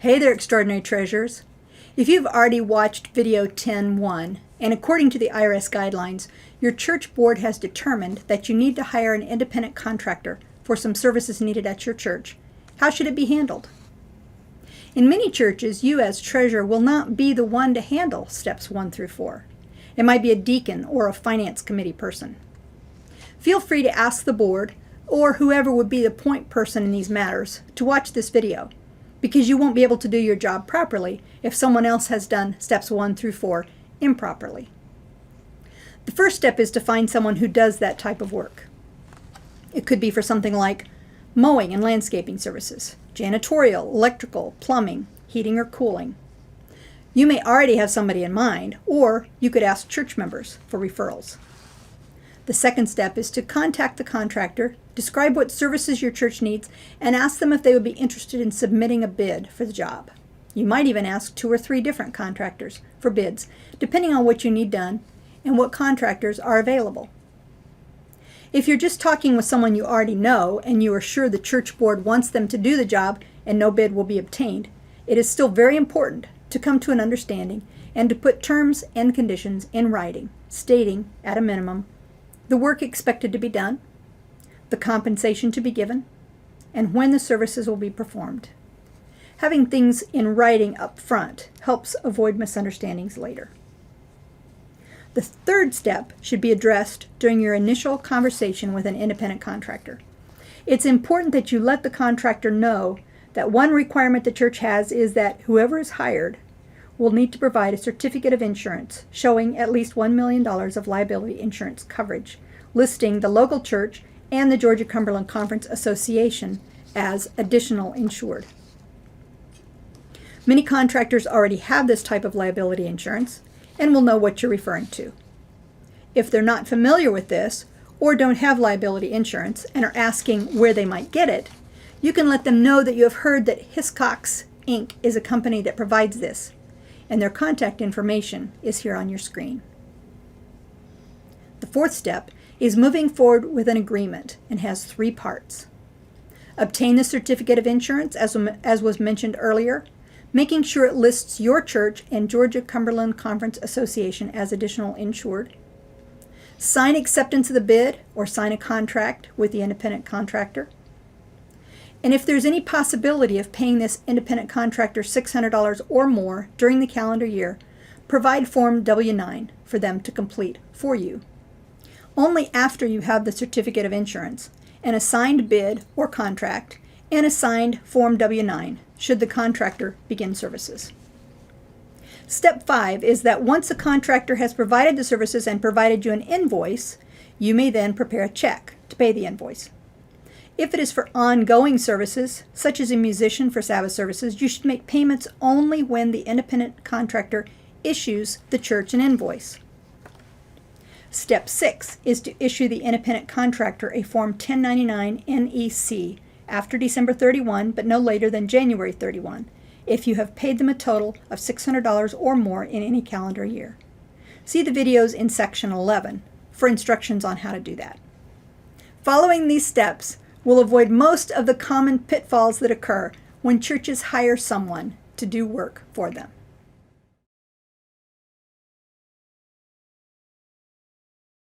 Hey there, extraordinary treasures. If you've already watched video 10.1, and according to the IRS guidelines, your church board has determined that you need to hire an independent contractor for some services needed at your church, how should it be handled? In many churches, you as treasurer will not be the one to handle steps 1 through 4. It might be a deacon or a finance committee person. Feel free to ask the board, or whoever would be the point person in these matters, to watch this video, because you won't be able to do your job properly if someone else has done steps 1 through 4 improperly. The first step is to find someone who does that type of work. It could be for something like mowing and landscaping services, janitorial, electrical, plumbing, heating or cooling. You may already have somebody in mind, or you could ask church members for referrals. The second step is to contact the contractor, describe what services your church needs, and ask them if they would be interested in submitting a bid for the job. You might even ask 2 or 3 different contractors for bids, depending on what you need done and what contractors are available. If you're just talking with someone you already know and you are sure the church board wants them to do the job and no bid will be obtained, it is still very important to come to an understanding and to put terms and conditions in writing, stating, at a minimum, the work expected to be done, the compensation to be given, and when the services will be performed. Having things in writing up front helps avoid misunderstandings later. The third step should be addressed during your initial conversation with an independent contractor. It's important that you let the contractor know that one requirement the church has is that whoever is hired will need to provide a certificate of insurance showing at least $1 million of liability insurance coverage, listing the local church and the Georgia-Cumberland Conference Association as additional insured. Many contractors already have this type of liability insurance and will know what you're referring to. If they're not familiar with this or don't have liability insurance and are asking where they might get it, you can let them know that you have heard that Hiscox Inc. is a company that provides this, and their contact information is here on your screen. The fourth step is moving forward with an agreement and has 3 parts. Obtain the certificate of insurance, as was mentioned earlier, making sure it lists your church and Georgia-Cumberland Conference Association as additional insured. Sign acceptance of the bid or sign a contract with the independent contractor. And if there's any possibility of paying this independent contractor $600 or more during the calendar year, provide Form W-9 for them to complete for you. Only after you have the certificate of insurance, an assigned bid or contract, and a signed Form W-9 should the contractor begin services. Step 5 is that once the contractor has provided the services and provided you an invoice, you may then prepare a check to pay the invoice. If it is for ongoing services, such as a musician for Sabbath services, you should make payments only when the independent contractor issues the church an invoice. Step 6 is to issue the independent contractor a Form 1099 NEC after December 31, but no later than January 31, if you have paid them a total of $600 or more in any calendar year. See the videos in section 11 for instructions on how to do that. Following these steps will avoid most of the common pitfalls that occur when churches hire someone to do work for them.